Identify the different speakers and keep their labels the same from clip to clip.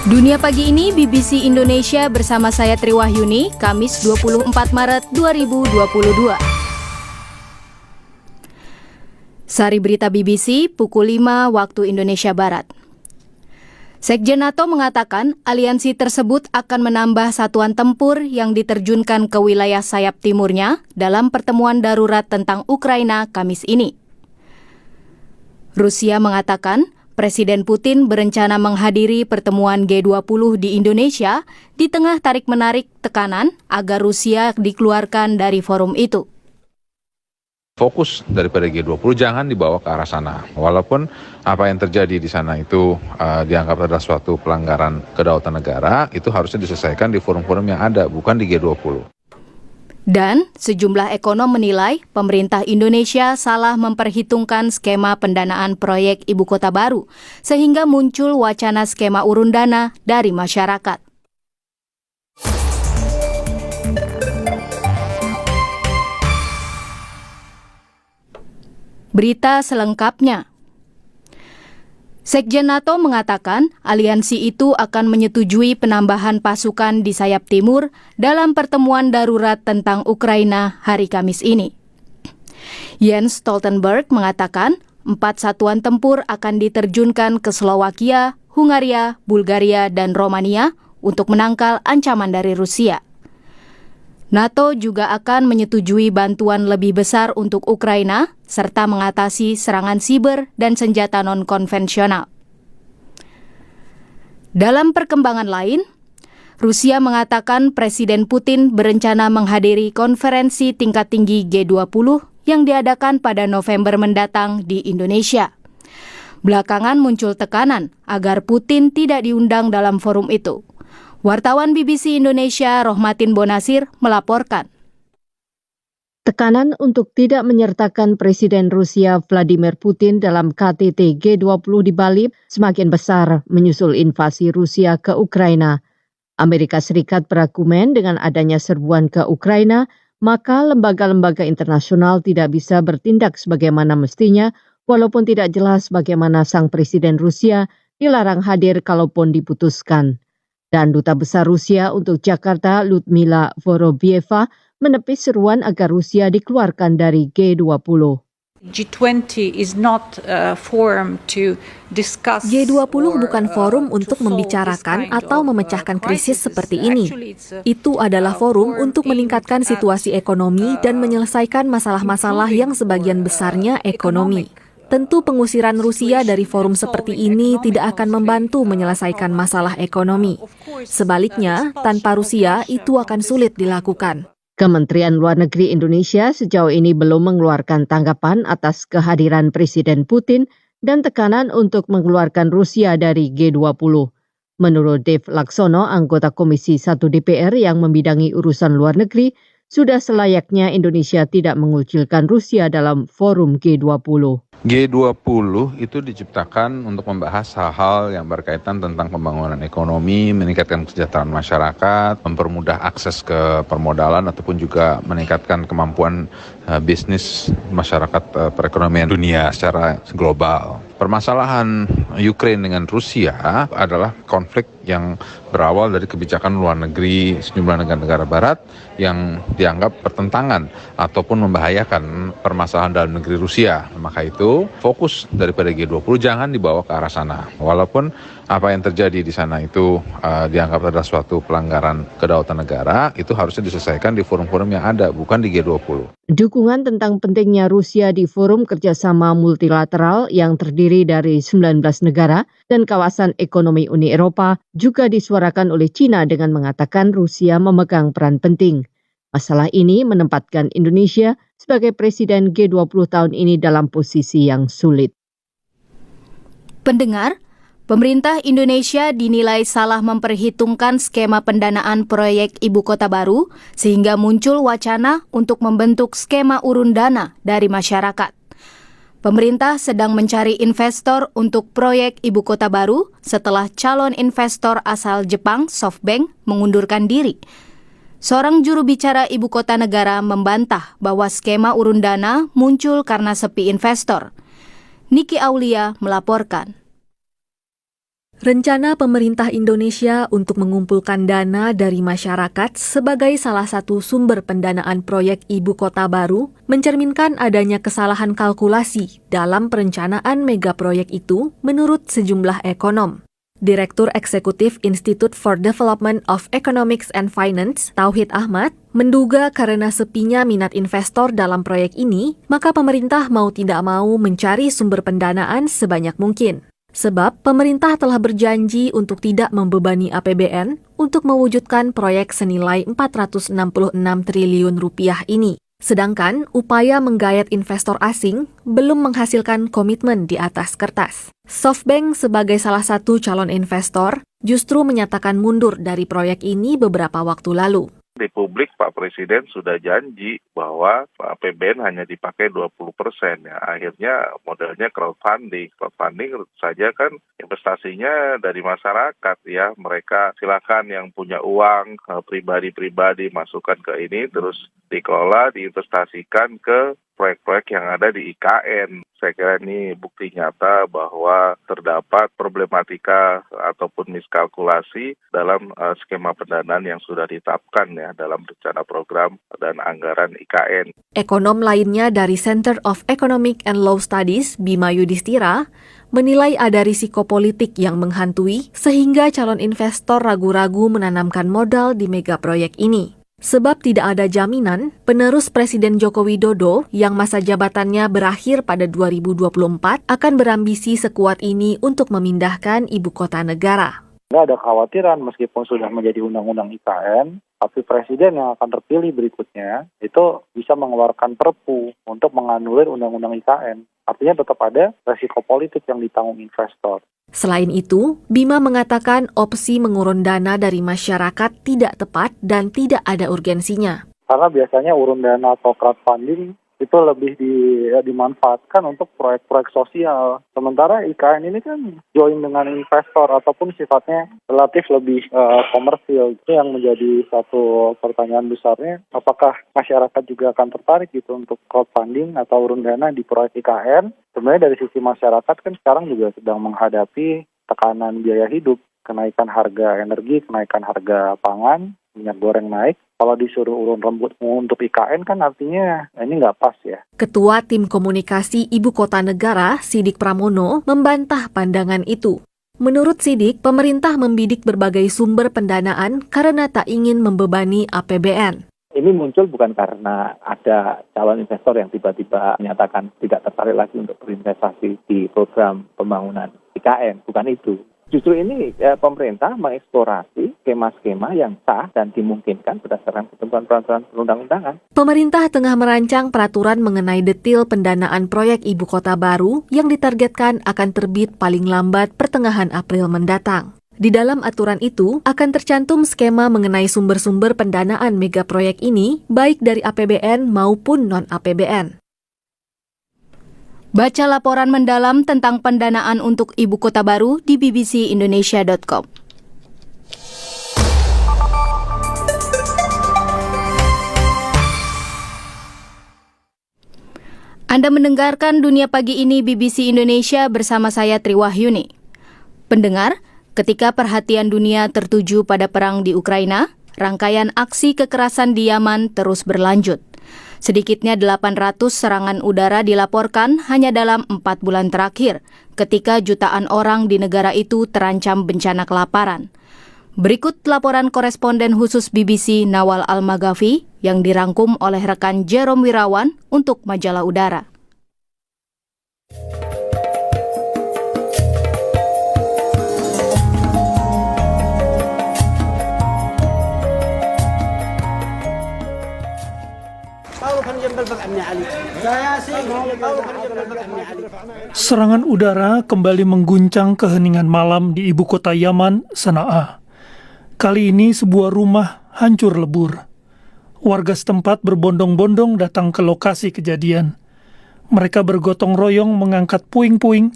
Speaker 1: Dunia Pagi ini BBC Indonesia bersama saya Tri Wahyuni, Kamis 24 Maret 2022. Sari berita BBC pukul 5 waktu Indonesia Barat. Sekjen NATO mengatakan aliansi tersebut akan menambah satuan tempur yang diterjunkan ke wilayah sayap timurnya dalam pertemuan darurat tentang Ukraina Kamis ini. Rusia mengatakan Presiden Putin berencana menghadiri pertemuan G20 di Indonesia di tengah tarik-menarik tekanan agar Rusia dikeluarkan dari forum itu.
Speaker 2: Fokus daripada G20 jangan dibawa ke arah sana. Walaupun apa yang terjadi di sana itu dianggap adalah suatu pelanggaran kedaulatan negara, itu harusnya diselesaikan di forum-forum yang ada, bukan di G20.
Speaker 1: Dan sejumlah ekonom menilai pemerintah Indonesia salah memperhitungkan skema pendanaan proyek Ibu Kota Baru, sehingga muncul wacana skema urun dana dari masyarakat. Berita selengkapnya. Sekjen NATO mengatakan aliansi itu akan menyetujui penambahan pasukan di sayap timur dalam pertemuan darurat tentang Ukraina hari Kamis ini. Jens Stoltenberg mengatakan 4 satuan tempur akan diterjunkan ke Slowakia, Hungaria, Bulgaria, dan Romania untuk menangkal ancaman dari Rusia. NATO juga akan menyetujui bantuan lebih besar untuk Ukraina serta mengatasi serangan siber dan senjata non-konvensional. Dalam perkembangan lain, Rusia mengatakan Presiden Putin berencana menghadiri konferensi tingkat tinggi G20 yang diadakan pada November mendatang di Indonesia. Belakangan muncul tekanan agar Putin tidak diundang dalam forum itu. Wartawan BBC Indonesia Rohmatin Bonasir melaporkan.
Speaker 3: Tekanan untuk tidak menyertakan Presiden Rusia Vladimir Putin dalam KTT G20 di Bali semakin besar menyusul invasi Rusia ke Ukraina. Amerika Serikat berargumen dengan adanya serbuan ke Ukraina, maka lembaga-lembaga internasional tidak bisa bertindak sebagaimana mestinya, walaupun tidak jelas bagaimana sang Presiden Rusia dilarang hadir kalaupun diputuskan. Dan Duta Besar Rusia untuk Jakarta, Ludmila Vorobieva, menepis seruan agar Rusia dikeluarkan dari G20.
Speaker 4: G20 bukan forum untuk membicarakan atau memecahkan krisis seperti ini. Itu adalah forum untuk meningkatkan situasi ekonomi dan menyelesaikan masalah-masalah yang sebagian besarnya ekonomi. Tentu pengusiran Rusia dari forum seperti ini tidak akan membantu menyelesaikan masalah ekonomi. Sebaliknya, tanpa Rusia itu akan sulit dilakukan.
Speaker 3: Kementerian Luar Negeri Indonesia sejauh ini belum mengeluarkan tanggapan atas kehadiran Presiden Putin dan tekanan untuk mengeluarkan Rusia dari G20. Menurut Dev Laksono, anggota Komisi 1 DPR yang membidangi urusan luar negeri, sudah selayaknya Indonesia tidak mengucilkan Rusia dalam forum G20.
Speaker 2: G20 itu diciptakan untuk membahas hal-hal yang berkaitan tentang pembangunan ekonomi, meningkatkan kesejahteraan masyarakat, mempermudah akses ke permodalan ataupun juga meningkatkan kemampuan bisnis masyarakat perekonomian dunia secara global. Permasalahan Ukraina dengan Rusia adalah konflik yang berawal dari kebijakan luar negeri sejumlah negara-negara barat yang dianggap bertentangan ataupun membahayakan permasalahan dalam negeri Rusia. Maka itu fokus daripada G20 jangan dibawa ke arah sana. Walaupun apa yang terjadi di sana itu dianggap adalah suatu pelanggaran kedaulatan negara, itu harusnya diselesaikan di forum-forum yang ada, bukan di G20.
Speaker 3: Dukungan tentang pentingnya Rusia di forum kerjasama multilateral yang terdiri dari 19 negara dan kawasan ekonomi Uni Eropa juga disuarakan oleh China dengan mengatakan Rusia memegang peran penting. Masalah ini menempatkan Indonesia sebagai presiden G20 tahun ini dalam posisi yang sulit.
Speaker 1: Pendengar, pemerintah Indonesia dinilai salah memperhitungkan skema pendanaan proyek Ibu Kota Baru sehingga muncul wacana untuk membentuk skema urun dana dari masyarakat. Pemerintah sedang mencari investor untuk proyek Ibu Kota Baru setelah calon investor asal Jepang, SoftBank, mengundurkan diri. Seorang juru bicara Ibu Kota Negara membantah bahwa skema urun dana muncul karena sepi investor. Niki Aulia melaporkan.
Speaker 4: Rencana pemerintah Indonesia untuk mengumpulkan dana dari masyarakat sebagai salah satu sumber pendanaan proyek ibu kota baru mencerminkan adanya kesalahan kalkulasi dalam perencanaan megaproyek itu menurut sejumlah ekonom. Direktur Eksekutif Institute for Development of Economics and Finance, Tauhid Ahmad, menduga karena sepinya minat investor dalam proyek ini, maka pemerintah mau tidak mau mencari sumber pendanaan sebanyak mungkin. Sebab pemerintah telah berjanji untuk tidak membebani APBN untuk mewujudkan proyek senilai 466 triliun rupiah ini. Sedangkan upaya menggayat investor asing belum menghasilkan komitmen di atas kertas. SoftBank sebagai salah satu calon investor justru menyatakan mundur dari proyek ini beberapa waktu lalu.
Speaker 5: Di publik Pak Presiden sudah janji bahwa APBN hanya dipakai 20%. Ya. Akhirnya modelnya crowdfunding. Crowdfunding saja kan investasinya dari masyarakat ya. Mereka silakan yang punya uang pribadi-pribadi masukkan ke ini terus dikelola, diinvestasikan ke proyek-proyek yang ada di IKN. Saya kira ini bukti nyata bahwa terdapat problematika ataupun miskalkulasi dalam skema pendanaan yang sudah ditetapkan ya dalam rencana program dan anggaran IKN.
Speaker 4: Ekonom lainnya dari Center of Economic and Law Studies, Bima Yudhistira, menilai ada risiko politik yang menghantui sehingga calon investor ragu-ragu menanamkan modal di megaproyek ini. Sebab tidak ada jaminan penerus Presiden Joko Widodo yang masa jabatannya berakhir pada 2024 akan berambisi sekuat ini untuk memindahkan ibu kota negara.
Speaker 6: Nggak ada kekhawatiran meskipun sudah menjadi undang-undang IKN, tapi Presiden yang akan terpilih berikutnya itu bisa mengeluarkan perpu untuk menganulir undang-undang IKN. Artinya tetap ada resiko politik yang ditanggung investor.
Speaker 4: Selain itu, Bima mengatakan opsi mengurun dana dari masyarakat tidak tepat dan tidak ada urgensinya.
Speaker 6: Karena biasanya urun dana atau crowdfunding itu lebih dimanfaatkan untuk proyek-proyek sosial. Sementara IKN ini kan join dengan investor ataupun sifatnya relatif lebih komersil. Itu yang menjadi satu pertanyaan besarnya, apakah masyarakat juga akan tertarik gitu untuk crowdfunding atau urun dana di proyek IKN? Sebenarnya dari sisi masyarakat kan sekarang juga sedang menghadapi tekanan biaya hidup, kenaikan harga energi, kenaikan harga pangan, minyak goreng naik. Kalau disuruh urun rembut untuk IKN kan artinya ini nggak pas ya.
Speaker 4: Ketua Tim Komunikasi Ibu Kota Negara, Sidik Pramono, membantah pandangan itu. Menurut Sidik, pemerintah membidik berbagai sumber pendanaan karena tak ingin membebani APBN.
Speaker 7: Ini muncul bukan karena ada calon investor yang tiba-tiba menyatakan tidak tertarik lagi untuk berinvestasi di program pembangunan IKN, bukan itu. Justru ini pemerintah mengeksplorasi skema-skema yang sah dan dimungkinkan berdasarkan ketentuan peraturan perundang-undangan.
Speaker 4: Pemerintah tengah merancang peraturan mengenai detil pendanaan proyek ibu kota baru yang ditargetkan akan terbit paling lambat pertengahan April mendatang. Di dalam aturan itu akan tercantum skema mengenai sumber-sumber pendanaan megaproyek ini baik dari APBN maupun non-APBN.
Speaker 1: Baca laporan mendalam tentang pendanaan untuk ibu kota baru di bbcindonesia.com. Anda mendengarkan Dunia Pagi ini BBC Indonesia bersama saya Triwahyuni. Pendengar, ketika perhatian dunia tertuju pada perang di Ukraina, rangkaian aksi kekerasan di Yaman terus berlanjut. Sedikitnya 800 serangan udara dilaporkan hanya dalam 4 bulan terakhir, ketika jutaan orang di negara itu terancam bencana kelaparan. Berikut laporan koresponden khusus BBC Nawal Al-Maghafi yang dirangkum oleh rekan Jerome Wirawan untuk Majalah Udara.
Speaker 8: Serangan udara kembali mengguncang keheningan malam di ibu kota Yaman, Sana'a. Kali ini sebuah rumah hancur lebur. Warga setempat berbondong-bondong datang ke lokasi kejadian. Mereka bergotong royong mengangkat puing-puing,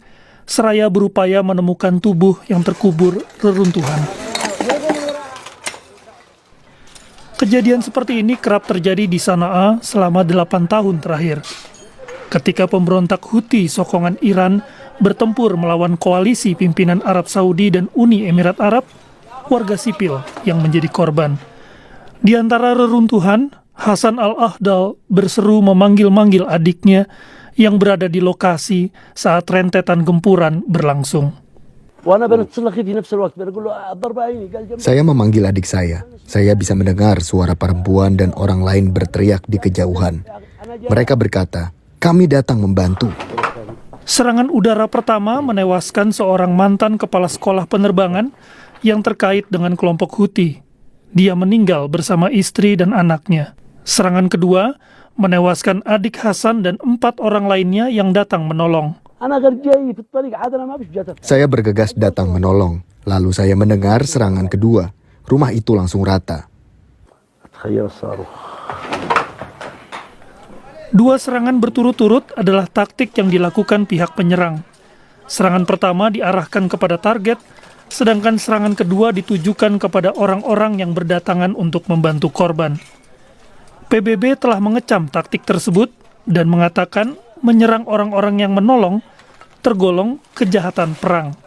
Speaker 8: seraya berupaya menemukan tubuh yang terkubur reruntuhan. Kejadian seperti ini kerap terjadi di Sana'a selama 8 tahun terakhir. ketika pemberontak Houthi sokongan Iran bertempur melawan koalisi pimpinan Arab Saudi dan Uni Emirat Arab, warga sipil yang menjadi korban. Di antara reruntuhan, Hasan al-Ahdal berseru memanggil-manggil adiknya yang berada di lokasi saat rentetan gempuran berlangsung.
Speaker 9: Saya memanggil adik saya. Saya bisa mendengar suara perempuan dan orang lain berteriak di kejauhan. Mereka berkata, "Kami datang membantu."
Speaker 8: Serangan udara pertama menewaskan seorang mantan kepala sekolah penerbangan yang terkait dengan kelompok Houthi. Dia meninggal bersama istri dan anaknya. Serangan kedua menewaskan adik Hasan dan 4 orang lainnya yang datang menolong.
Speaker 9: Saya bergegas datang menolong. Lalu saya mendengar serangan kedua. Rumah itu langsung rata.
Speaker 8: 2 serangan berturut-turut adalah taktik yang dilakukan pihak penyerang. Serangan pertama diarahkan kepada target, sedangkan serangan kedua ditujukan kepada orang-orang yang berdatangan untuk membantu korban. PBB telah mengecam taktik tersebut dan mengatakan menyerang orang-orang yang menolong tergolong kejahatan perang.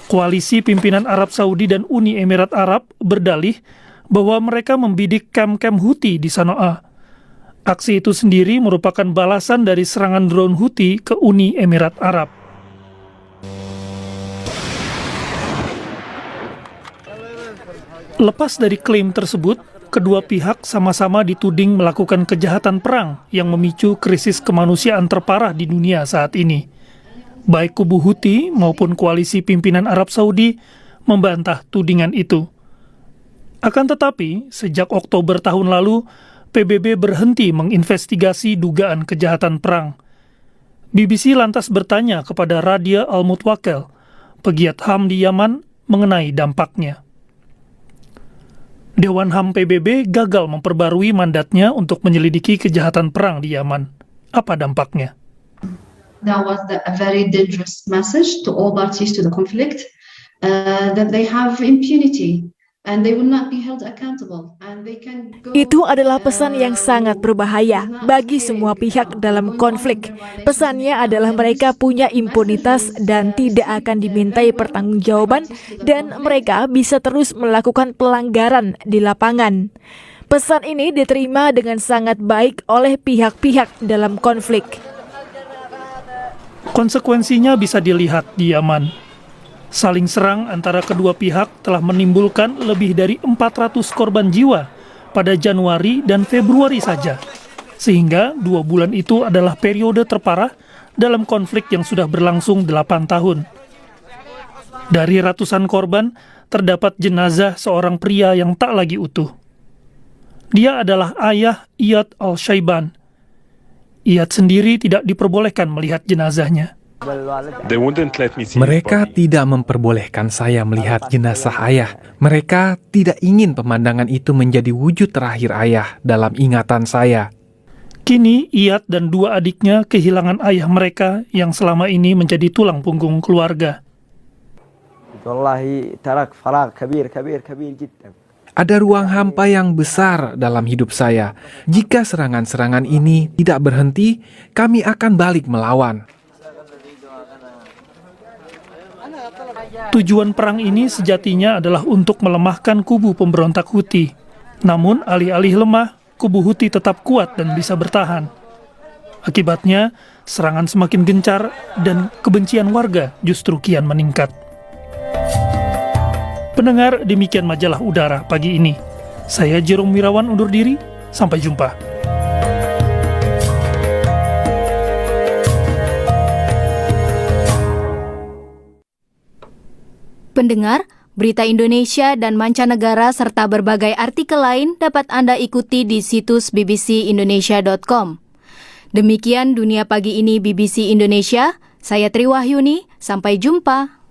Speaker 8: Koalisi pimpinan Arab Saudi dan Uni Emirat Arab berdalih bahwa mereka membidik kamp-kamp Houthi di Sanoa. Aksi itu sendiri merupakan balasan dari serangan drone Houthi ke Uni Emirat Arab. Lepas dari klaim tersebut, kedua pihak sama-sama dituding melakukan kejahatan perang yang memicu krisis kemanusiaan terparah di dunia saat ini. Baik kubu Houthi maupun koalisi pimpinan Arab Saudi membantah tudingan itu. Akan tetapi, sejak Oktober tahun lalu, PBB berhenti menginvestigasi dugaan kejahatan perang. BBC lantas bertanya kepada Radia Al-Mutwakel, pegiat HAM di Yaman, mengenai dampaknya. Dewan HAM PBB gagal memperbarui mandatnya untuk menyelidiki kejahatan perang di Yaman. Apa dampaknya?
Speaker 10: That was a very dangerous message to all parties to the conflict, that they have impunity and they will not be held accountable. And they can go,
Speaker 4: Itu adalah pesan yang sangat berbahaya bagi semua pihak dalam konflik. Pesannya adalah mereka punya impunitas dan tidak akan dimintai pertanggungjawaban dan mereka bisa terus melakukan pelanggaran di lapangan. Pesan ini diterima dengan sangat baik oleh pihak-pihak dalam konflik.
Speaker 8: Konsekuensinya bisa dilihat di Yaman. Saling serang antara kedua pihak telah menimbulkan lebih dari 400 korban jiwa pada Januari dan Februari saja. Sehingga 2 bulan itu adalah periode terparah dalam konflik yang sudah berlangsung 8 tahun. Dari ratusan korban, terdapat jenazah seorang pria yang tak lagi utuh. Dia adalah ayah Iyad al-Shaiban. Iyad sendiri tidak diperbolehkan melihat jenazahnya.
Speaker 11: Mereka tidak memperbolehkan saya melihat jenazah ayah. Mereka tidak ingin pemandangan itu menjadi wujud terakhir ayah dalam ingatan saya.
Speaker 8: Kini Iyad dan 2 adiknya kehilangan ayah mereka yang selama ini menjadi tulang punggung keluarga.
Speaker 11: Ada ruang hampa yang besar dalam hidup saya. Jika serangan-serangan ini tidak berhenti, kami akan balik melawan.
Speaker 8: Tujuan perang ini sejatinya adalah untuk melemahkan kubu pemberontak Houthi. Namun, alih-alih lemah, kubu Houthi tetap kuat dan bisa bertahan. Akibatnya, serangan semakin gencar dan kebencian warga justru kian meningkat. Pendengar, demikian majalah udara pagi ini. Saya Jerome Wirawan undur diri, sampai jumpa.
Speaker 1: Pendengar, berita Indonesia dan mancanegara serta berbagai artikel lain dapat Anda ikuti di situs bbcindonesia.com. Demikian Dunia Pagi ini BBC Indonesia, saya Tri Wahyuni, sampai jumpa.